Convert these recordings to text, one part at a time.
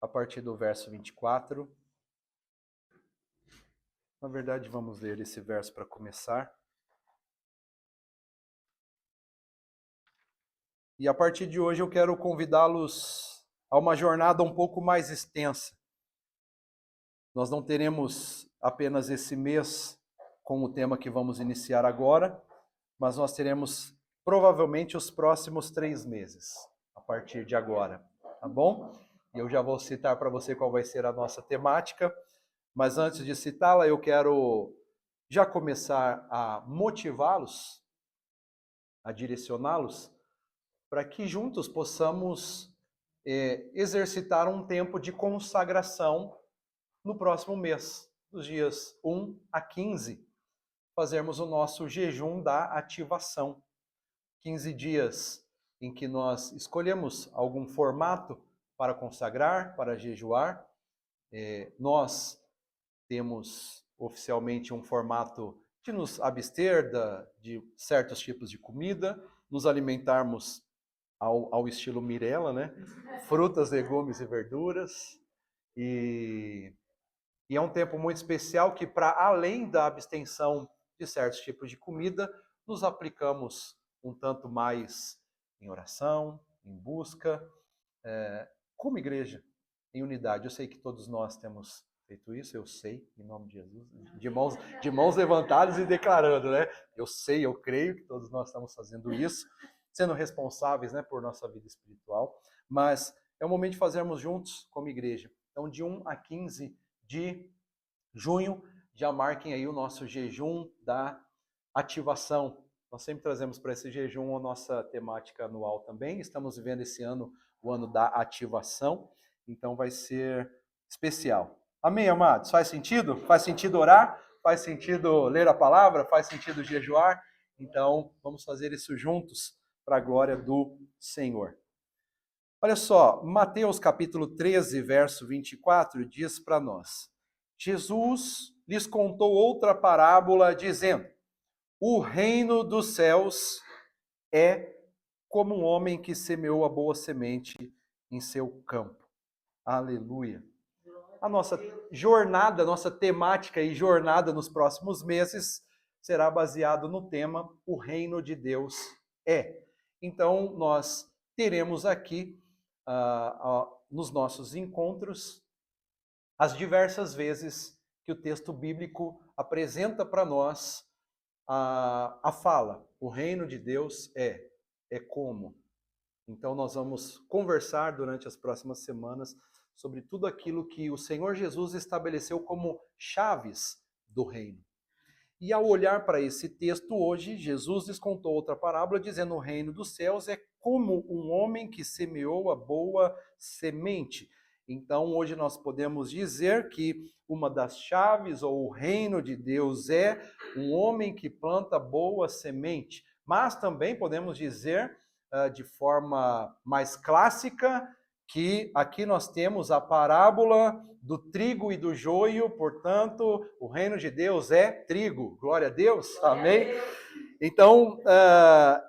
a partir do verso 24. Na verdade, vamos ler esse verso para começar. E a partir de hoje eu quero convidá-los a uma jornada um pouco mais extensa. Nós não teremos apenas esse mês com o tema que vamos iniciar agora, mas nós teremos provavelmente os próximos 3 meses, a partir de agora, tá bom? E eu já vou citar para você qual vai ser a nossa temática, mas antes de citá-la, eu quero já começar a motivá-los, a direcioná-los, para que juntos possamos exercitar um tempo de consagração no próximo mês, dos dias 1 a 15, fazermos o nosso jejum da ativação. 15 dias em que nós escolhemos algum formato para consagrar, para jejuar. Nós temos oficialmente um formato de nos abster de certos tipos de comida, nos alimentarmos ao estilo Mirella, né? Frutas, legumes e verduras. E é um tempo muito especial que, para além da abstenção de certos tipos de comida, nos aplicamos um tanto mais em oração, em busca, como igreja, em unidade. Eu sei que todos nós temos feito isso, eu sei, em nome de Jesus, de mãos levantadas e declarando, né? Eu sei, eu creio que todos nós estamos fazendo isso, sendo responsáveis, né, por nossa vida espiritual, mas é o momento de fazermos juntos como igreja. Então, de 1 a 15 de junho, já marquem aí o nosso jejum da ativação. Nós sempre trazemos para esse jejum a nossa temática anual também. Estamos vivendo esse ano o ano da ativação, então vai ser especial. Amém, amados? Faz sentido? Faz sentido orar? Faz sentido ler a palavra? Faz sentido jejuar? Então, vamos fazer isso juntos para a glória do Senhor. Olha só, Mateus capítulo 13, verso 24, diz para nós: Jesus lhes contou outra parábola, dizendo: o reino dos céus é como um homem que semeou a boa semente em seu campo. Aleluia. A nossa jornada, a nossa temática e jornada nos próximos meses será baseado no tema O Reino de Deus é. Então, nós teremos aqui, nos nossos encontros, as diversas vezes que o texto bíblico apresenta para nós a fala. O reino de Deus é como. Então nós vamos conversar durante as próximas semanas sobre tudo aquilo que o Senhor Jesus estabeleceu como chaves do reino. E ao olhar para esse texto hoje, Jesus lhes contou outra parábola dizendo: o reino dos céus é como um homem que semeou a boa semente. Então hoje nós podemos dizer que uma das chaves ou o reino de Deus é um homem que planta boa semente. Mas também podemos dizer de forma mais clássica que aqui nós temos a parábola do trigo e do joio, portanto, o reino de Deus é trigo. Glória a Deus, amém? Então,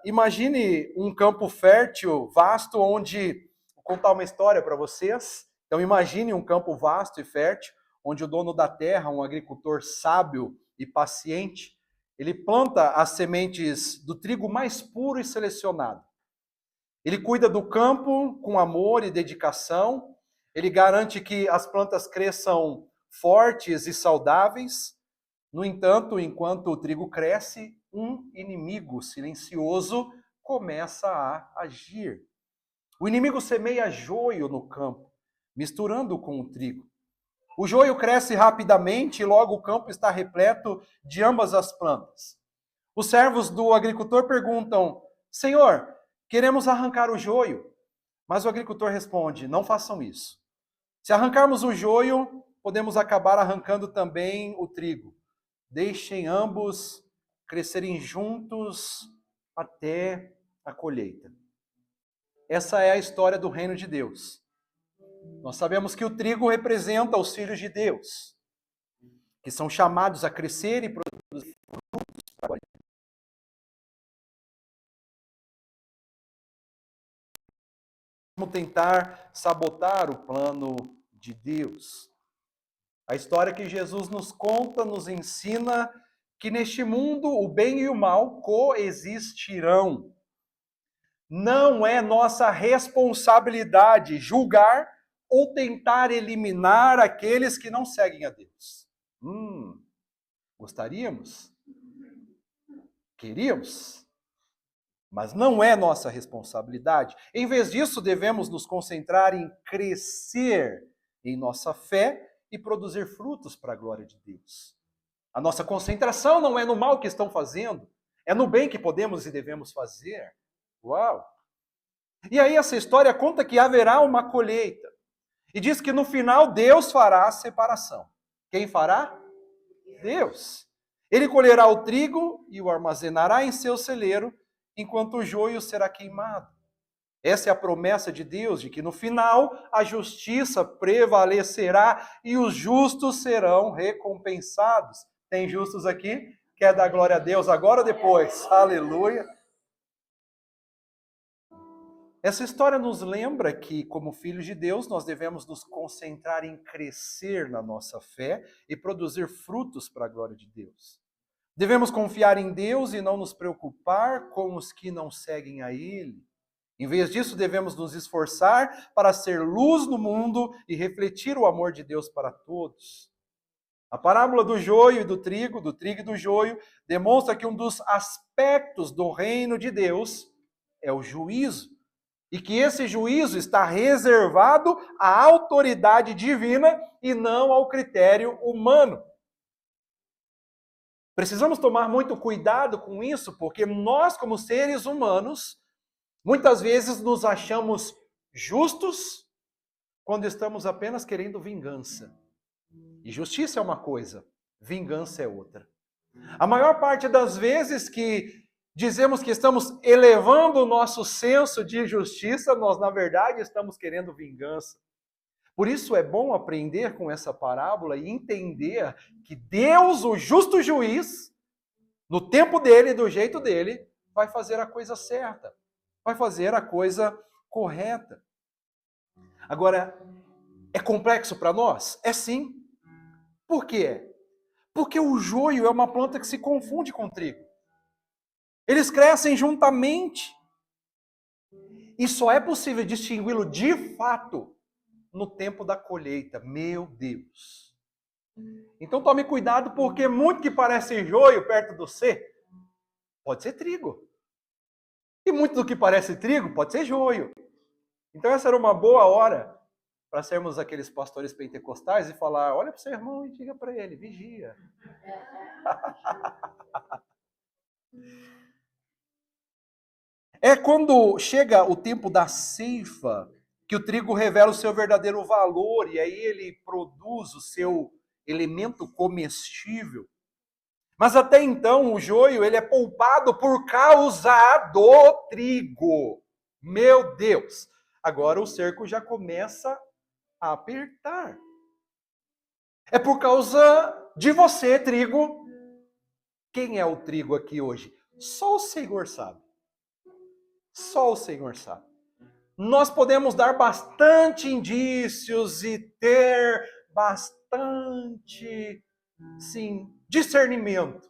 imagine um campo fértil, vasto, onde... Vou contar uma história para vocês. Então, imagine um campo vasto e fértil, onde o dono da terra, um agricultor sábio e paciente, ele planta as sementes do trigo mais puro e selecionado. Ele cuida do campo com amor e dedicação. Ele garante que as plantas cresçam fortes e saudáveis. No entanto, enquanto o trigo cresce, um inimigo silencioso começa a agir. O inimigo semeia joio no campo, misturando com o trigo. O joio cresce rapidamente e logo o campo está repleto de ambas as plantas. Os servos do agricultor perguntam: Senhor, queremos arrancar o joio. Mas o agricultor responde: não façam isso. Se arrancarmos o joio, podemos acabar arrancando também o trigo. Deixem ambos crescerem juntos até a colheita. Essa é a história do reino de Deus. Nós sabemos que o trigo representa os filhos de Deus, que são chamados a crescer e produzir frutos para a colheita. Vamos tentar sabotar o plano de Deus. A história que Jesus nos conta nos ensina que neste mundo o bem e o mal coexistirão. Não é nossa responsabilidade julgar ou tentar eliminar aqueles que não seguem a Deus. Gostaríamos? Queríamos? Mas não é nossa responsabilidade. Em vez disso, devemos nos concentrar em crescer em nossa fé e produzir frutos para a glória de Deus. A nossa concentração não é no mal que estão fazendo, é no bem que podemos e devemos fazer. Uau! E aí essa história conta que haverá uma colheita. E diz que no final Deus fará a separação. Quem fará? Deus. Ele colherá o trigo e o armazenará em seu celeiro, enquanto o joio será queimado. Essa é a promessa de Deus, de que no final a justiça prevalecerá e os justos serão recompensados. Tem justos aqui? Quer dar glória a Deus agora ou depois? Aleluia! Essa história nos lembra que, como filhos de Deus, nós devemos nos concentrar em crescer na nossa fé e produzir frutos para a glória de Deus. Devemos confiar em Deus e não nos preocupar com os que não seguem a Ele. Em vez disso, devemos nos esforçar para ser luz no mundo e refletir o amor de Deus para todos. A parábola do joio e do trigo e do joio, demonstra que um dos aspectos do reino de Deus é o juízo. E que esse juízo está reservado à autoridade divina e não ao critério humano. Precisamos tomar muito cuidado com isso, porque nós, como seres humanos, muitas vezes nos achamos justos quando estamos apenas querendo vingança. E justiça é uma coisa, vingança é outra. A maior parte das vezes que dizemos que estamos elevando o nosso senso de justiça, nós, na verdade, estamos querendo vingança. Por isso é bom aprender com essa parábola e entender que Deus, o justo juiz, no tempo dele, do jeito dele, vai fazer a coisa certa, vai fazer a coisa correta. Agora, é complexo para nós? É sim. Por quê? Porque o joio é uma planta que se confunde com o trigo. Eles crescem juntamente. E só é possível distingui-lo de fato no tempo da colheita. Meu Deus. Então tome cuidado, porque muito que parece joio perto do C, pode ser trigo. E muito do que parece trigo pode ser joio. Então essa era uma boa hora para sermos aqueles pastores pentecostais e falar, olha para o seu irmão e diga para ele, vigia. É quando chega o tempo da ceifa que o trigo revela o seu verdadeiro valor e aí ele produz o seu elemento comestível. Mas até então o joio ele é poupado por causa do trigo. Meu Deus! Agora o cerco já começa a apertar. É por causa de você, trigo. Quem é o trigo aqui hoje? Só o Senhor sabe. Só o Senhor sabe. Nós podemos dar bastante indícios e ter bastante, sim, discernimento.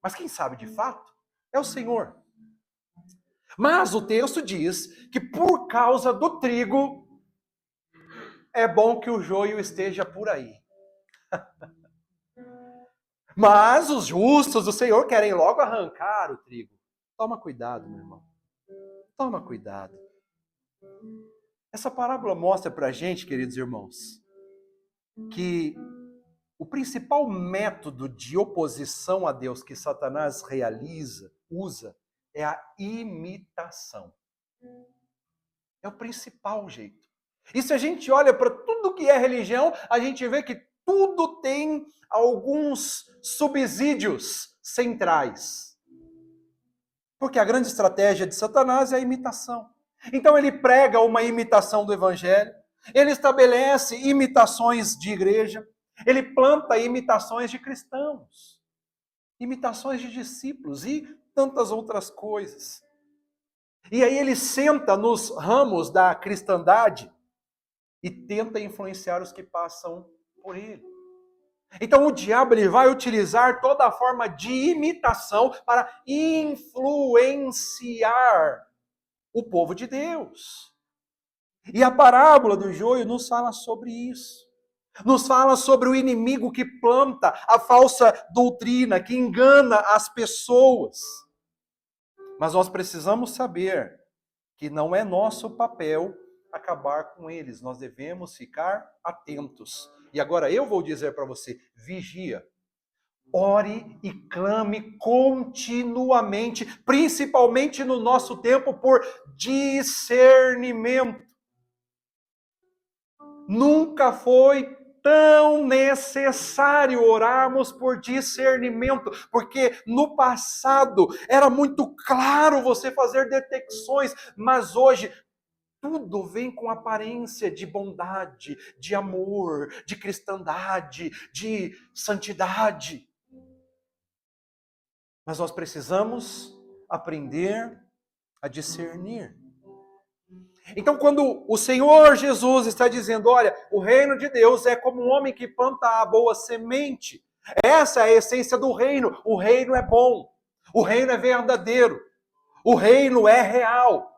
Mas quem sabe de fato é o Senhor. Mas o texto diz que por causa do trigo, é bom que o joio esteja por aí. Mas os justos do Senhor querem logo arrancar o trigo. Toma cuidado, meu irmão. Toma cuidado. Essa parábola mostra pra gente, queridos irmãos, que o principal método de oposição a Deus que Satanás usa, é a imitação. É o principal jeito. E se a gente olha para tudo que é religião, a gente vê que tudo tem alguns subsídios centrais. Porque a grande estratégia de Satanás é a imitação. Então ele prega uma imitação do evangelho, ele estabelece imitações de igreja, ele planta imitações de cristãos, imitações de discípulos e tantas outras coisas. E aí ele senta nos ramos da cristandade e tenta influenciar os que passam por ele. Então o diabo ele vai utilizar toda a forma de imitação para influenciar o povo de Deus. E a parábola do joio nos fala sobre isso. Nos fala sobre o inimigo que planta a falsa doutrina, que engana as pessoas. Mas nós precisamos saber que não é nosso papel acabar com eles. Nós devemos ficar atentos. E agora eu vou dizer para você, vigia. Ore e clame continuamente, principalmente no nosso tempo, por discernimento. Nunca foi tão necessário orarmos por discernimento, porque no passado era muito claro você fazer detecções, mas hoje tudo vem com aparência de bondade, de amor, de cristandade, de santidade. Mas nós precisamos aprender a discernir. Então, quando o Senhor Jesus está dizendo, olha, o reino de Deus é como um homem que planta a boa semente. Essa é a essência do reino. O reino é bom. O reino é verdadeiro. O reino é real.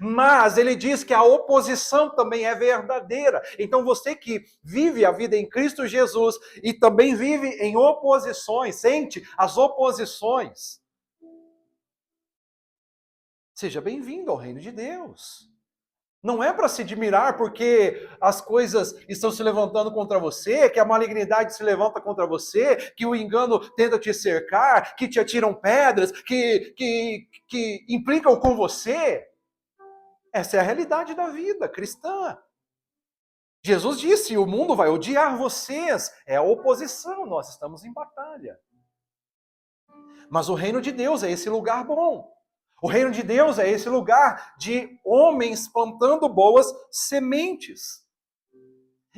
Mas ele diz que a oposição também é verdadeira. Então você que vive a vida em Cristo Jesus e também vive em oposições, sente as oposições, seja bem-vindo ao reino de Deus. Não é para se admirar porque as coisas estão se levantando contra você, que a malignidade se levanta contra você, que o engano tenta te cercar, que te atiram pedras, que implicam com você. Essa é a realidade da vida cristã. Jesus disse, o mundo vai odiar vocês. É a oposição, nós estamos em batalha. Mas o reino de Deus é esse lugar bom. O reino de Deus é esse lugar de homens plantando boas sementes.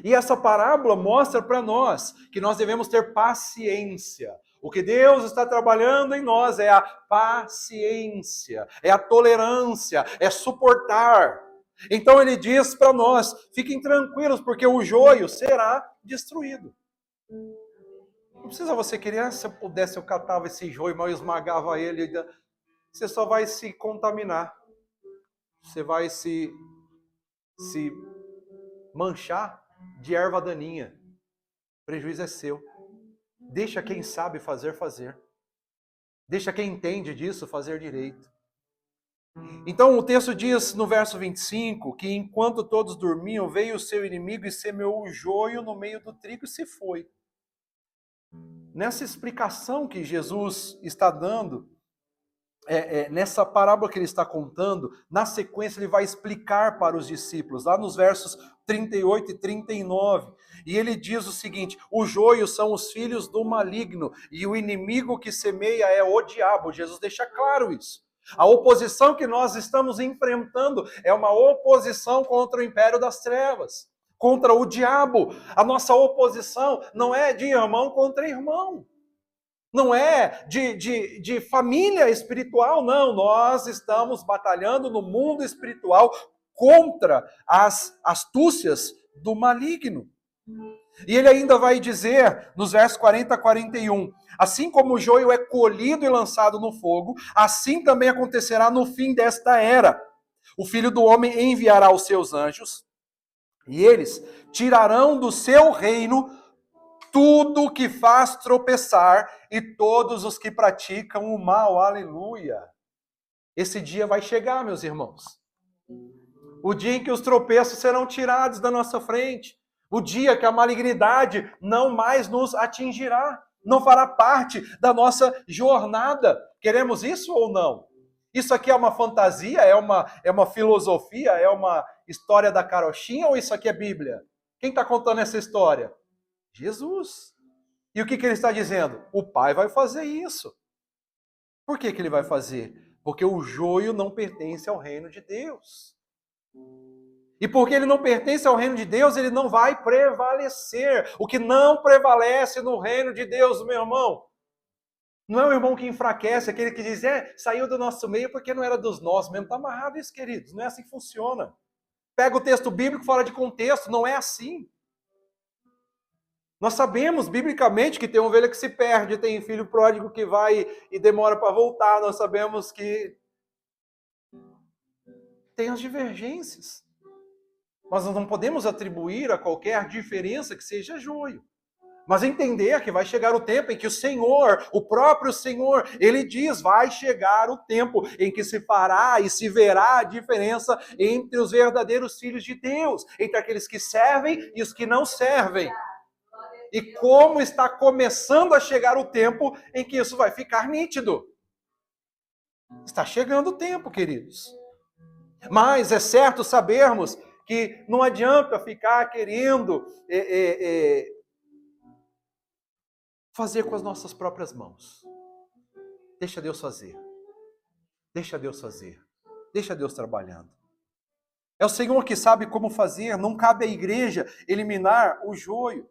E essa parábola mostra para nós que nós devemos ter paciência. O que Deus está trabalhando em nós é a paciência, é a tolerância, é suportar. Então ele diz para nós, fiquem tranquilos, porque o joio será destruído. Não precisa você querer, se eu pudesse eu catava esse joio, mas eu esmagava ele. Você só vai se contaminar. Você vai se manchar de erva daninha. O prejuízo é seu. Deixa quem sabe fazer. Deixa quem entende disso fazer direito. Então o texto diz no verso 25 que enquanto todos dormiam, veio o seu inimigo e semeou o joio no meio do trigo e se foi. Nessa explicação que Jesus está dando, nessa parábola que ele está contando, na sequência ele vai explicar para os discípulos, lá nos versos 38 e 39. E ele diz o seguinte, o joio são os filhos do maligno, e o inimigo que semeia é o diabo. Jesus deixa claro isso. A oposição que nós estamos enfrentando é uma oposição contra o império das trevas, contra o diabo. A nossa oposição não é de irmão contra irmão. Não é de família espiritual, não. Nós estamos batalhando no mundo espiritual contra as astúcias do maligno. E ele ainda vai dizer, nos versos 40 a 41, assim como o joio é colhido e lançado no fogo, assim também acontecerá no fim desta era. O Filho do Homem enviará os seus anjos, e eles tirarão do seu reino tudo que faz tropeçar e todos os que praticam o mal. Aleluia! Esse dia vai chegar, meus irmãos. O dia em que os tropeços serão tirados da nossa frente. O dia que a malignidade não mais nos atingirá. Não fará parte da nossa jornada. Queremos isso ou não? Isso aqui é uma fantasia? É uma filosofia? É uma história da carochinha? Ou isso aqui é Bíblia? Quem está contando essa história? Jesus. E o que ele está dizendo? O Pai vai fazer isso. Por que ele vai fazer? Porque o joio não pertence ao reino de Deus. E porque ele não pertence ao reino de Deus, ele não vai prevalecer. O que não prevalece no reino de Deus, meu irmão, não é o irmão que enfraquece, aquele que diz, saiu do nosso meio porque não era dos nossos mesmo. Está amarrado isso, queridos. Não é assim que funciona. pega o texto bíblico fora de contexto. Não é assim. Nós sabemos, biblicamente, que tem ovelha que se perde, tem filho pródigo que vai e demora para voltar. Nós sabemos que tem as divergências. Mas nós não podemos atribuir a qualquer diferença que seja joio. Mas entender que vai chegar o tempo em que o Senhor, o próprio Senhor, Ele diz, vai chegar o tempo em que se fará e se verá a diferença entre os verdadeiros filhos de Deus, entre aqueles que servem e os que não servem. E como está começando a chegar o tempo em que isso vai ficar nítido. Está chegando o tempo, queridos. Mas é certo sabermos que não adianta ficar querendo fazer com as nossas próprias mãos. Deixa Deus fazer. Deixa Deus fazer. Deixa Deus trabalhando. É o Senhor que sabe como fazer. Não cabe à igreja eliminar o joio.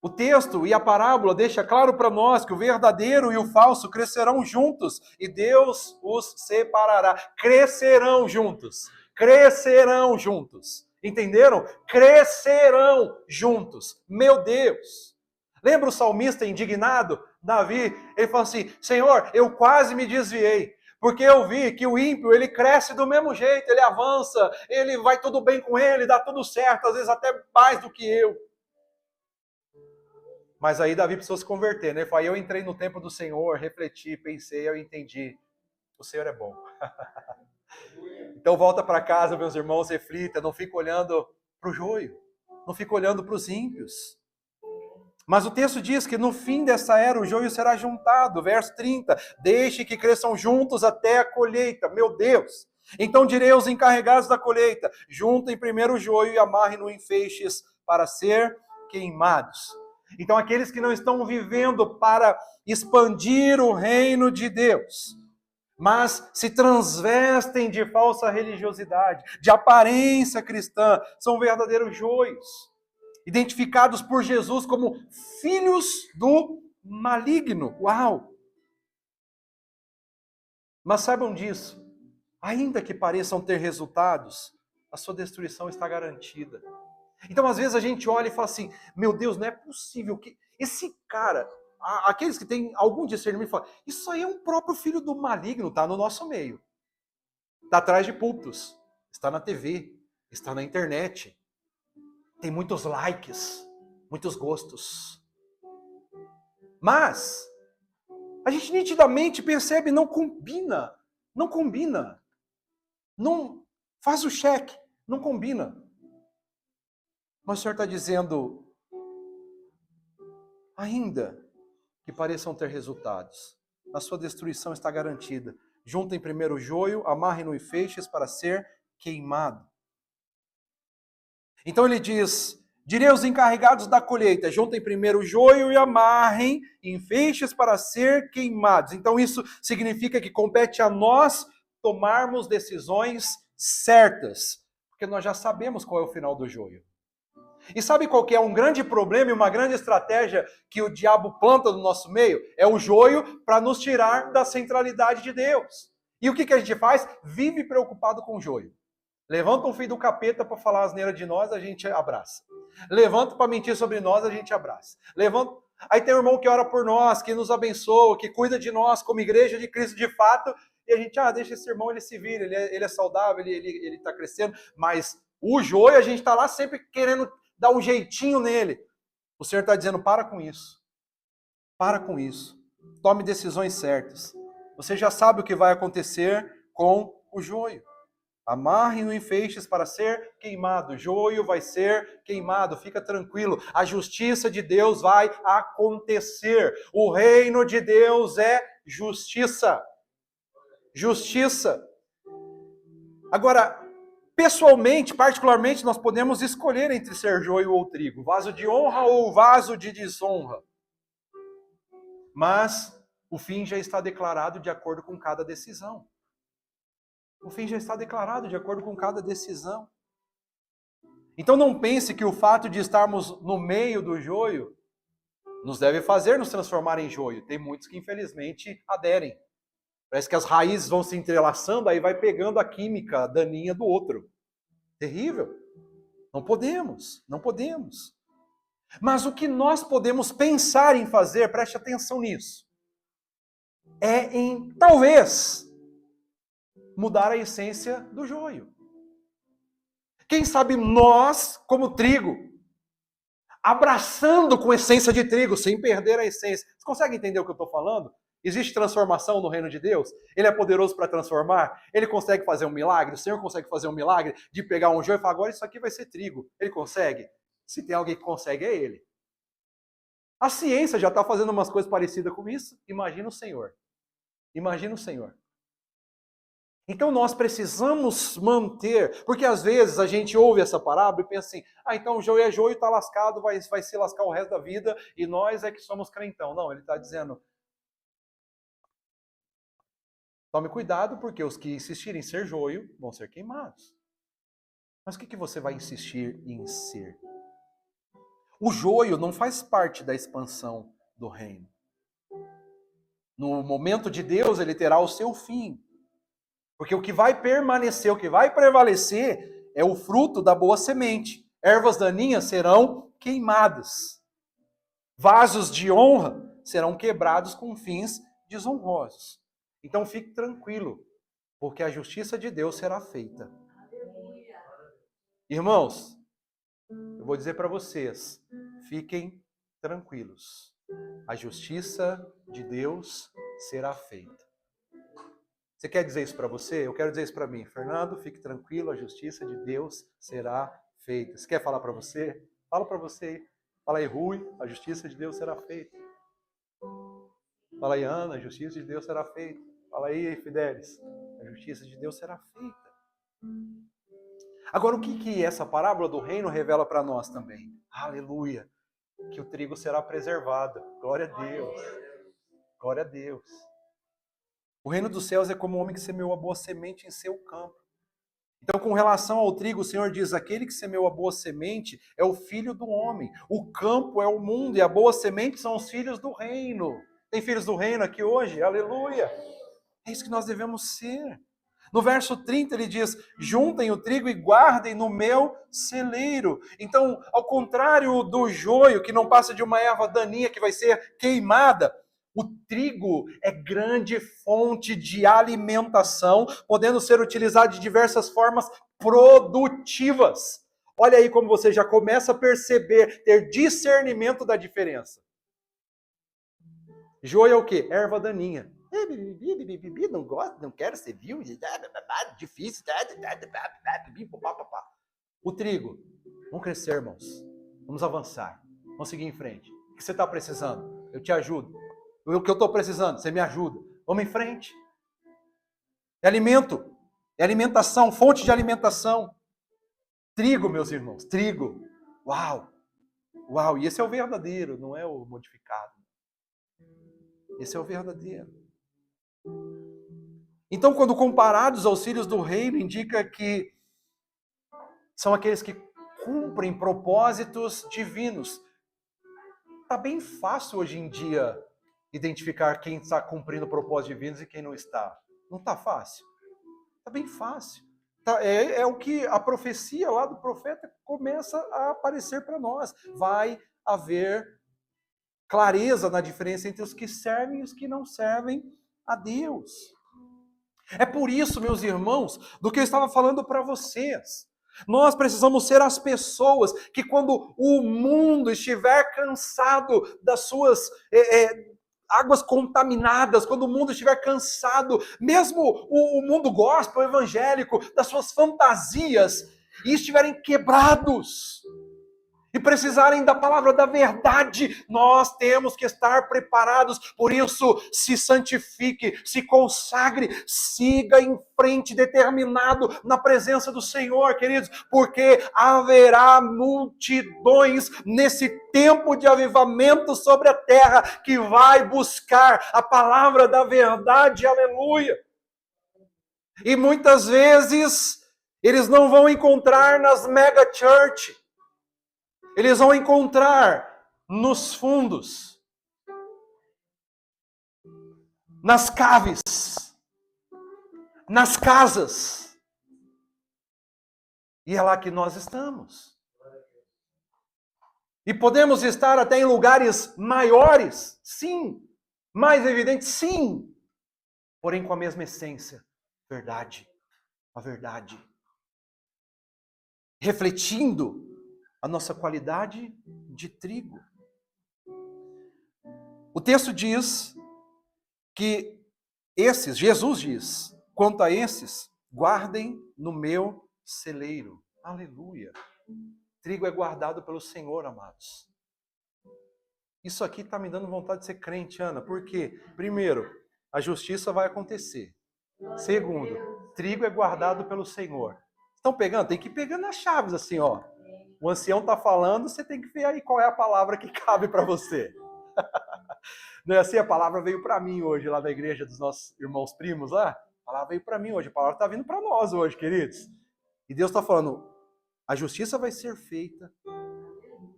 O texto e a parábola deixa claro para nós que o verdadeiro e o falso crescerão juntos e Deus os separará. Crescerão juntos. Crescerão juntos. Entenderam? Crescerão juntos. Meu Deus! Lembra o salmista indignado? Davi, ele falou assim, Senhor, eu quase me desviei, porque eu vi que o ímpio, ele cresce do mesmo jeito, ele avança, ele vai tudo bem com ele, dá tudo certo, às vezes até mais do que eu. Mas aí Davi precisou se converter, né? Ele falou, eu entrei no templo do Senhor, refleti, pensei, eu entendi, o Senhor é bom. Então volta para casa, meus irmãos, reflita, não fica olhando para o joio, não fica olhando para os ímpios. Mas o texto diz que no fim dessa era o joio será juntado. Verso 30. Deixe que cresçam juntos até a colheita. Meu Deus! Então direi aos encarregados da colheita, juntem primeiro o joio e amarrem-no em feixes para ser queimados. Então aqueles que não estão vivendo para expandir o reino de Deus, mas se transvestem de falsa religiosidade, de aparência cristã, são verdadeiros joios. Identificados por Jesus como filhos do maligno. Uau! Mas saibam disso, ainda que pareçam ter resultados, a sua destruição está garantida. Então, às vezes, a gente olha e fala assim, meu Deus, não é possível que esse cara, aqueles que têm algum discernimento, falam, isso aí é um próprio filho do maligno, está no nosso meio. Está atrás de púlpitos, está na TV, está na internet. Tem muitos likes, muitos gostos. Mas a gente nitidamente percebe, não combina. Não combina. Não faz o cheque, não combina. Mas o Senhor está dizendo, ainda que pareçam ter resultados, a sua destruição está garantida. Juntem primeiro o joio, amarrem-no em feixes para ser queimado. Então ele diz, direi aos encarregados da colheita, juntem primeiro o joio e amarrem em feixes para ser queimados. Então isso significa que compete a nós tomarmos decisões certas, porque nós já sabemos qual é o final do joio. E sabe qual que é um grande problema e uma grande estratégia que o diabo planta no nosso meio? É o joio para nos tirar da centralidade de Deus. E o que a gente faz? Vive preocupado com o joio. Levanta um filho do capeta para falar asneira de nós, a gente abraça. Levanta para mentir sobre nós, a gente abraça. Levanta... Aí tem um irmão que ora por nós, que nos abençoa, que cuida de nós como igreja de Cristo de fato, e a gente, deixa esse irmão, ele se vira, ele é saudável, ele está crescendo, mas o joio, a gente está lá sempre querendo dar um jeitinho nele. O Senhor está dizendo, para com isso. Para com isso. Tome decisões certas. Você já sabe o que vai acontecer com o joio. Amarrem-no em feixes para ser queimado. O joio vai ser queimado. Fica tranquilo. A justiça de Deus vai acontecer. O reino de Deus é justiça. Justiça. Agora, pessoalmente, particularmente, nós podemos escolher entre ser joio ou trigo. Vaso de honra ou vaso de desonra. Mas o fim já está declarado de acordo com cada decisão. O fim já está declarado de acordo com cada decisão. Então não pense que o fato de estarmos no meio do joio nos deve fazer nos transformar em joio. Tem muitos que infelizmente aderem. Parece que as raízes vão se entrelaçando, aí vai pegando a química daninha do outro. Terrível. Não podemos, não podemos. Mas o que nós podemos pensar em fazer, preste atenção nisso, é em, talvez, mudar a essência do joio. Quem sabe nós, como trigo, abraçando com essência de trigo, sem perder a essência. Você consegue entender o que eu estou falando? Existe transformação no reino de Deus? Ele é poderoso para transformar? Ele consegue fazer um milagre? O Senhor consegue fazer um milagre de pegar um joio e falar, agora isso aqui vai ser trigo. Ele consegue? Se tem alguém que consegue, é Ele. A ciência já está fazendo umas coisas parecidas com isso. Imagina o Senhor. Imagina o Senhor. Então nós precisamos manter, porque às vezes a gente ouve essa parábola e pensa assim, então o joio é joio, está lascado, vai se lascar o resto da vida e nós é que somos crentão. Não, ele está dizendo, tome cuidado porque os que insistirem em ser joio vão ser queimados. Mas o que você vai insistir em ser? O joio não faz parte da expansão do reino. No momento de Deus ele terá o seu fim. Porque o que vai permanecer, o que vai prevalecer é o fruto da boa semente. Ervas daninhas serão queimadas. Vasos de honra serão quebrados com fins desonrosos. Então fique tranquilo, porque a justiça de Deus será feita. Irmãos, eu vou dizer para vocês, fiquem tranquilos. A justiça de Deus será feita. Você quer dizer isso para você? Eu quero dizer isso para mim. Fernando, fique tranquilo, a justiça de Deus será feita. Você quer falar para você? Fala para você aí. Fala aí, Rui, a justiça de Deus será feita. Fala aí, Ana, a justiça de Deus será feita. Fala aí, Fidelis, a justiça de Deus será feita. Agora, o que essa parábola do reino revela para nós também? Aleluia! Que o trigo será preservado. Glória a Deus. Glória a Deus. O reino dos céus é como um homem que semeou a boa semente em seu campo. Então, com relação ao trigo, o Senhor diz, aquele que semeou a boa semente é o filho do homem. O campo é o mundo e a boa semente são os filhos do reino. Tem filhos do reino aqui hoje? Aleluia! É isso que nós devemos ser. No verso 30 ele diz, juntem o trigo e guardem no meu celeiro. Então, ao contrário do joio, que não passa de uma erva daninha que vai ser queimada, o trigo é grande fonte de alimentação, podendo ser utilizado de diversas formas produtivas. Olha aí como você já começa a perceber, ter discernimento da diferença. Joio é o quê? Erva daninha. Não gosto, não quero ser viu, difícil. O trigo. Vamos crescer, irmãos. Vamos avançar. Vamos seguir em frente. O que você está precisando? Eu te ajudo. O que eu estou precisando? Você me ajuda. Vamos em frente. É alimento. É alimentação, fonte de alimentação. Trigo, meus irmãos. Trigo. Uau. Uau. E esse é o verdadeiro, não é o modificado. Esse é o verdadeiro. Então, quando comparados aos filhos do reino, indica que são aqueles que cumprem propósitos divinos. Está bem fácil hoje em dia identificar quem está cumprindo propósitos divinos e quem não está. Não está fácil? Está bem fácil. É o que a profecia lá do profeta começa a aparecer para nós. Vai haver clareza na diferença entre os que servem e os que não servem a Deus. É por isso, meus irmãos, do que eu estava falando para vocês. Nós precisamos ser as pessoas que quando o mundo estiver cansado das suas águas contaminadas, quando o mundo estiver cansado, mesmo o mundo gospel, evangélico, das suas fantasias, e estiverem quebrados, e precisarem da palavra da verdade, nós temos que estar preparados. Por isso, se santifique, se consagre, siga em frente, determinado na presença do Senhor, queridos, porque haverá multidões nesse tempo de avivamento sobre a terra que vai buscar a palavra da verdade, aleluia. E muitas vezes eles não vão encontrar nas mega church. Eles vão encontrar nos fundos, nas caves, nas casas. E é lá que nós estamos. E podemos estar até em lugares maiores, sim. Mais evidentes, sim. Porém com a mesma essência. Verdade. A verdade. Refletindo a nossa qualidade de trigo. O texto diz que Jesus diz, quanto a esses, guardem no meu celeiro. Aleluia. Trigo é guardado pelo Senhor, amados. Isso aqui está me dando vontade de ser crente, Ana. Por quê? Primeiro, a justiça vai acontecer. Segundo, trigo é guardado pelo Senhor. Estão pegando? Tem que ir pegando as chaves assim, ó. O ancião está falando, você tem que ver aí qual é a palavra que cabe para você. Não é assim? A palavra veio para mim hoje, lá da igreja dos nossos irmãos primos lá. A palavra veio para mim hoje. A palavra está vindo para nós hoje, queridos. E Deus está falando, a justiça vai ser feita.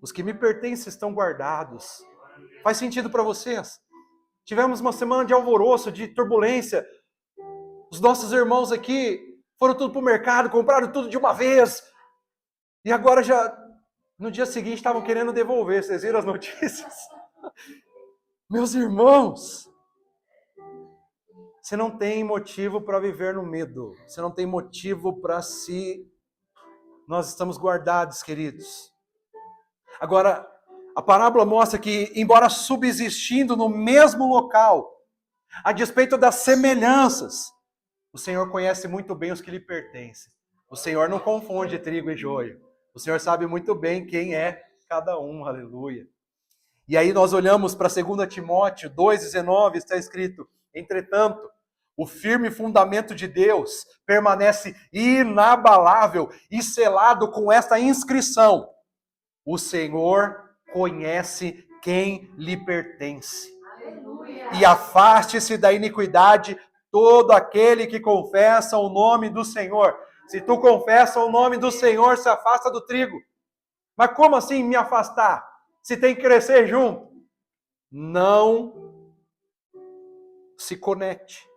Os que me pertencem estão guardados. Faz sentido para vocês? Tivemos uma semana de alvoroço, de turbulência. Os nossos irmãos aqui foram tudo para o mercado, compraram tudo de uma vez. E agora já, no dia seguinte, estavam querendo devolver. Vocês viram as notícias? Meus irmãos, você não tem motivo para viver no medo. Você não tem motivo para se... Nós estamos guardados, queridos. Agora, a parábola mostra que, embora subsistindo no mesmo local, a despeito das semelhanças, o Senhor conhece muito bem os que lhe pertencem. O Senhor não confunde trigo e joio. O Senhor sabe muito bem quem é cada um, aleluia. E aí nós olhamos para 2 Timóteo 2,19, está escrito, entretanto, o firme fundamento de Deus permanece inabalável e selado com esta inscrição: o Senhor conhece quem lhe pertence. Aleluia. E afaste-se da iniquidade todo aquele que confessa o nome do Senhor. Se tu confessa o nome do Senhor, se afasta do trigo. Mas como assim me afastar? Se tem que crescer junto. Não se conecte.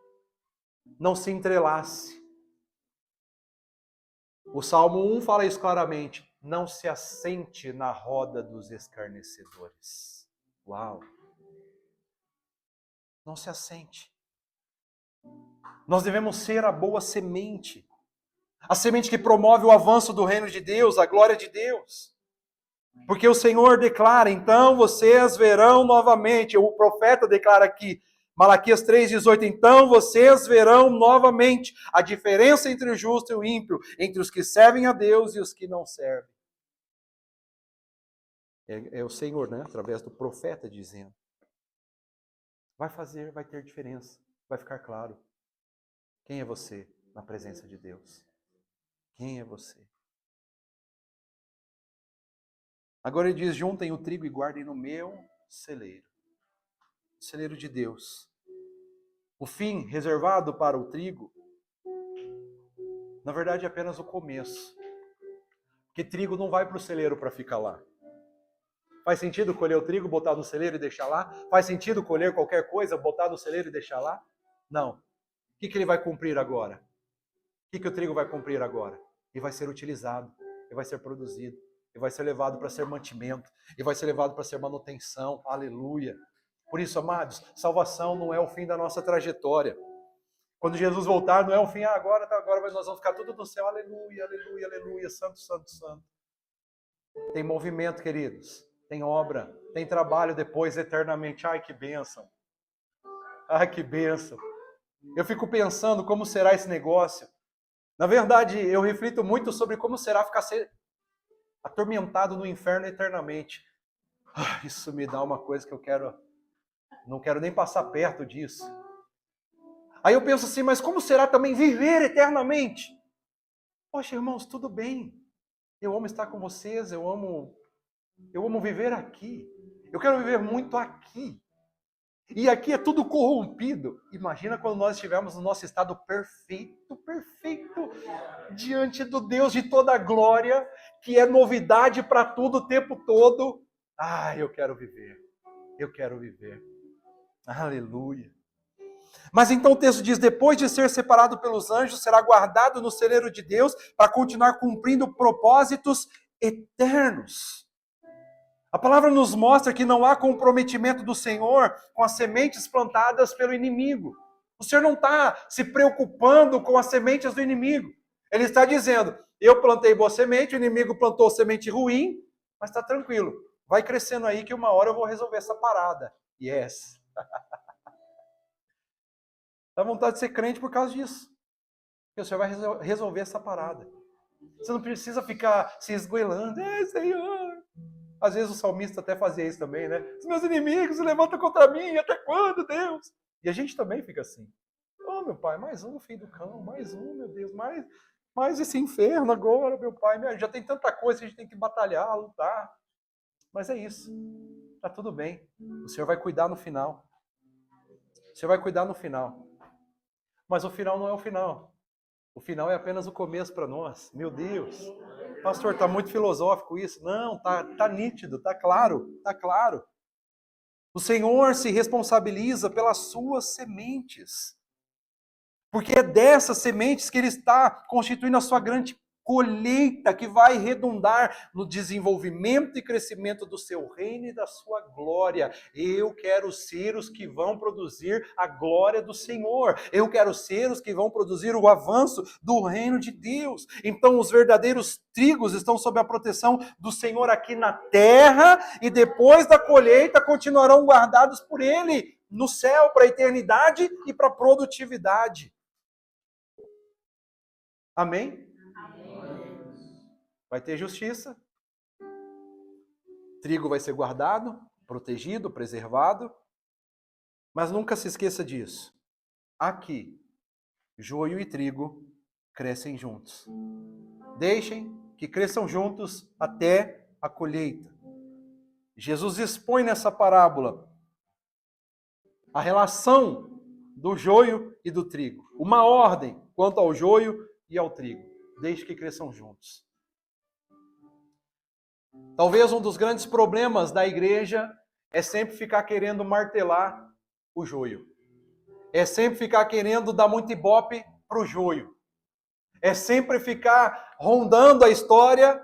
Não se entrelace. O Salmo 1 fala isso claramente. Não se assente na roda dos escarnecedores. Uau! Não se assente. Nós devemos ser a boa semente. A semente que promove o avanço do reino de Deus, a glória de Deus. Porque o Senhor declara, então vocês verão novamente. O profeta declara aqui, Malaquias 3,18, então vocês verão novamente a diferença entre o justo e o ímpio, entre os que servem a Deus e os que não servem. É o Senhor, né? Através do profeta dizendo. Vai ter diferença, vai ficar claro. Quem é você na presença de Deus? Quem é você? Agora ele diz, juntem o trigo e guardem no meu celeiro. Celeiro de Deus. O fim reservado para o trigo, na verdade é apenas o começo. Porque trigo não vai para o celeiro para ficar lá. Faz sentido colher o trigo, botar no celeiro e deixar lá? Faz sentido colher qualquer coisa, botar no celeiro e deixar lá? Não. O que ele vai cumprir agora? O que o trigo vai cumprir agora? Ele vai ser utilizado, ele vai ser produzido, ele vai ser levado para ser mantimento, ele vai ser levado para ser manutenção. Aleluia. Por isso, amados, salvação não é o fim da nossa trajetória. Quando Jesus voltar, não é o fim, agora nós vamos ficar tudo no céu. Aleluia, aleluia, aleluia, santo, santo, santo. Tem movimento, queridos. Tem obra, tem trabalho depois eternamente. Ai, que bênção. Ai, que bênção. Eu fico pensando como será esse negócio. Na verdade, eu reflito muito sobre como será ficar atormentado no inferno eternamente. Isso me dá uma coisa que não quero nem passar perto disso. Aí eu penso assim, mas como será também viver eternamente? Poxa, irmãos, tudo bem. Eu amo estar com vocês, eu amo viver aqui. Eu quero viver muito aqui. E aqui é tudo corrompido. Imagina quando nós estivermos no nosso estado perfeito, perfeito, diante do Deus de toda a glória, que é novidade para tudo o tempo todo. Ah, eu quero viver. Eu quero viver. Aleluia. Mas então o texto diz, depois de ser separado pelos anjos, será guardado no celeiro de Deus para continuar cumprindo propósitos eternos. A palavra nos mostra que não há comprometimento do Senhor com as sementes plantadas pelo inimigo. O Senhor não está se preocupando com as sementes do inimigo. Ele está dizendo, eu plantei boa semente, o inimigo plantou semente ruim, mas está tranquilo. Vai crescendo aí que uma hora eu vou resolver essa parada. Yes. Dá vontade de ser crente por causa disso. Porque o Senhor vai resolver essa parada. Você não precisa ficar se esgoelando. Senhor. Às vezes o salmista até fazia isso também, né? Os meus inimigos se levantam contra mim. Até quando, Deus? E a gente também fica assim. Oh, meu pai, mais um filho do cão. Mais um, meu Deus. Mais esse inferno agora, meu pai. Já tem tanta coisa que a gente tem que batalhar, lutar. Mas é isso. Tá tudo bem. O Senhor vai cuidar no final. O Senhor vai cuidar no final. Mas o final não é o final. O final é apenas o começo para nós. Meu Deus. Pastor, está muito filosófico isso. Não, tá nítido, tá claro, tá claro. O Senhor se responsabiliza pelas suas sementes. Porque é dessas sementes que Ele está constituindo a sua grande colheita, que vai redundar no desenvolvimento e crescimento do seu reino e da sua glória. Eu quero ser os que vão produzir a glória do Senhor. Eu quero ser os que vão produzir o avanço do reino de Deus. Então os verdadeiros trigos estão sob a proteção do Senhor aqui na terra e depois da colheita continuarão guardados por Ele no céu para a eternidade e para a produtividade. Amém? Vai ter justiça, trigo vai ser guardado, protegido, preservado, mas nunca se esqueça disso. Aqui, joio e trigo crescem juntos. Deixem que cresçam juntos até a colheita. Jesus expõe nessa parábola a relação do joio e do trigo. Uma ordem quanto ao joio e ao trigo. Deixe que cresçam juntos. Talvez um dos grandes problemas da igreja é sempre ficar querendo martelar o joio. É sempre ficar querendo dar muito ibope para o joio. É sempre ficar rondando a história.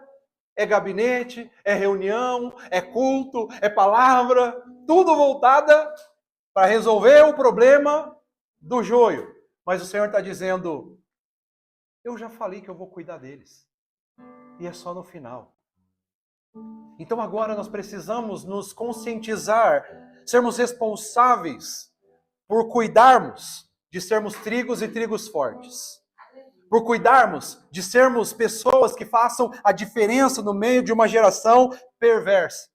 É gabinete, é reunião, é culto, é palavra. Tudo voltada para resolver o problema do joio. Mas o Senhor está dizendo, eu já falei que eu vou cuidar deles. E é só no final. Então agora nós precisamos nos conscientizar, sermos responsáveis por cuidarmos de sermos trigos e trigos fortes. Por cuidarmos de sermos pessoas que façam a diferença no meio de uma geração perversa.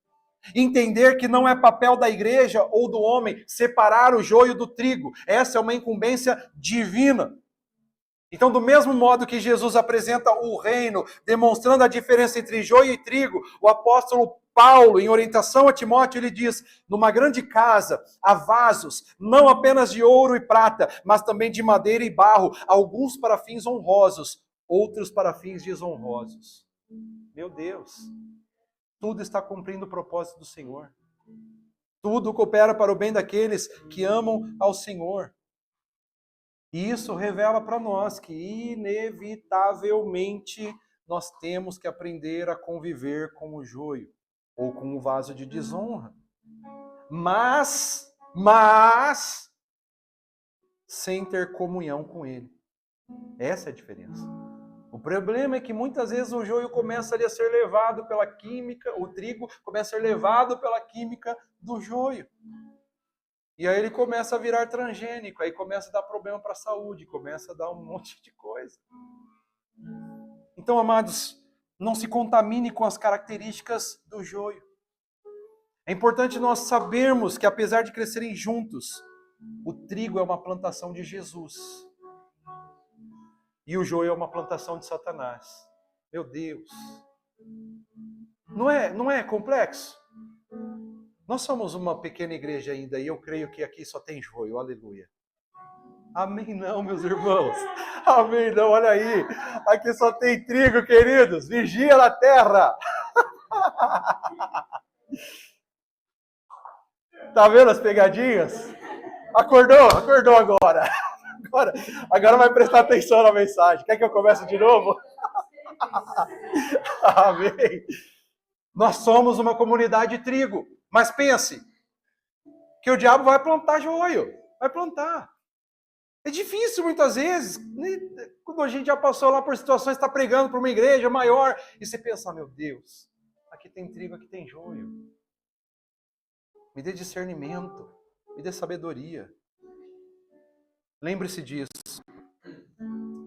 Entender que não é papel da igreja ou do homem separar o joio do trigo. Essa é uma incumbência divina. Então, do mesmo modo que Jesus apresenta o reino, demonstrando a diferença entre joio e trigo, o apóstolo Paulo, em orientação a Timóteo, ele diz, numa grande casa há vasos, não apenas de ouro e prata, mas também de madeira e barro, alguns para fins honrosos, outros para fins desonrosos. Meu Deus, tudo está cumprindo o propósito do Senhor. Tudo coopera para o bem daqueles que amam ao Senhor. E isso revela para nós que, inevitavelmente, nós temos que aprender a conviver com o joio, ou com o vaso de desonra. Mas, sem ter comunhão com ele. Essa é a diferença. O problema é que muitas vezes o joio começa a ser levado pela química, o trigo começa a ser levado pela química do joio. E aí ele começa a virar transgênico, aí começa a dar problema para a saúde, começa a dar um monte de coisa. Então, amados, não se contamine com as características do joio. É importante nós sabermos que apesar de crescerem juntos, o trigo é uma plantação de Jesus. E o joio é uma plantação de Satanás. Meu Deus. Não é complexo? Nós somos uma pequena igreja ainda e eu creio que aqui só tem joio, aleluia. Amém não, meus irmãos. Amém não, olha aí. Aqui só tem trigo, queridos. Vigia na terra. Tá vendo as pegadinhas? Acordou agora. Agora vai prestar atenção na mensagem. Quer que eu comece de novo? Amém. Nós somos uma comunidade de trigo. Mas pense que o diabo vai plantar joio. Vai plantar. É difícil muitas vezes. Quando a gente já passou lá por situações, está pregando para uma igreja maior, e você pensa, meu Deus, aqui tem trigo, aqui tem joio. Me dê discernimento, me dê sabedoria. Lembre-se disso.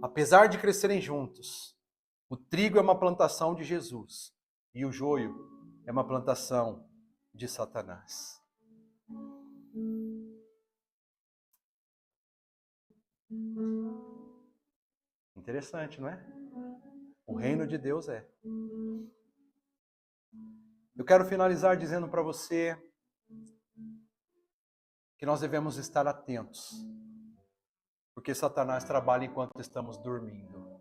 Apesar de crescerem juntos, o trigo é uma plantação de Jesus e o joio é uma plantação de Satanás. Interessante, não é? O reino de Deus é. Eu quero finalizar dizendo para você que nós devemos estar atentos, porque Satanás trabalha enquanto estamos dormindo.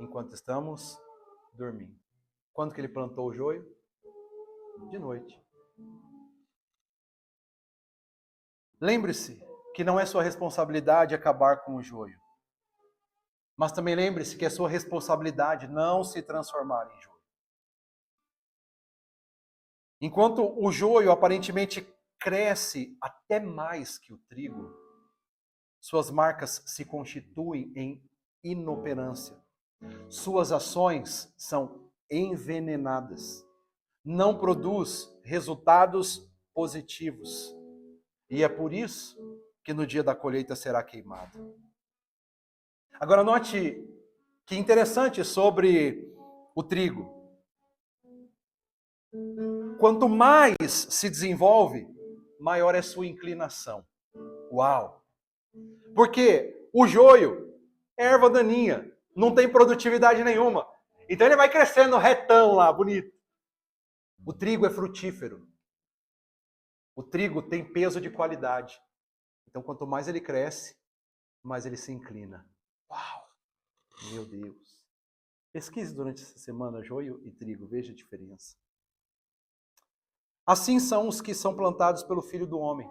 Enquanto estamos dormindo. Quando que ele plantou o joio? De noite. Lembre-se que não é sua responsabilidade acabar com o joio. Mas também lembre-se que é sua responsabilidade não se transformar em joio. Enquanto o joio aparentemente cresce até mais que o trigo, suas marcas se constituem em inoperância. Suas ações são envenenadas. Não produz resultados positivos. E é por isso que no dia da colheita será queimado. Agora note que interessante sobre o trigo. Quanto mais se desenvolve, maior é sua inclinação. Uau! Porque o joio é erva daninha, não tem produtividade nenhuma. Então ele vai crescendo retão lá, bonito. O trigo é frutífero. O trigo tem peso de qualidade. Então quanto mais ele cresce, mais ele se inclina. Uau! Meu Deus! Pesquise durante essa semana joio e trigo, veja a diferença. Assim são os que são plantados pelo Filho do Homem.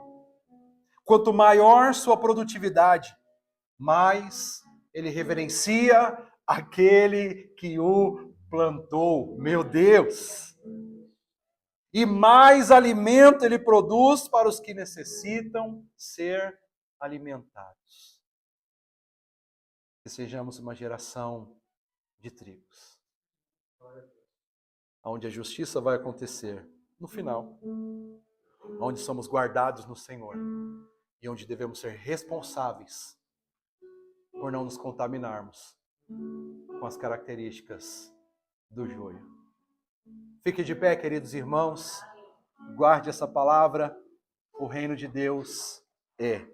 Quanto maior sua produtividade, mais ele reverencia aquele que o plantou. Meu Deus! E mais alimento ele produz para os que necessitam ser alimentados. Que sejamos uma geração de trigos, onde a justiça vai acontecer no final, onde somos guardados no Senhor e onde devemos ser responsáveis por não nos contaminarmos com as características do joio. Fique de pé, queridos irmãos, guarde essa palavra, o reino de Deus é.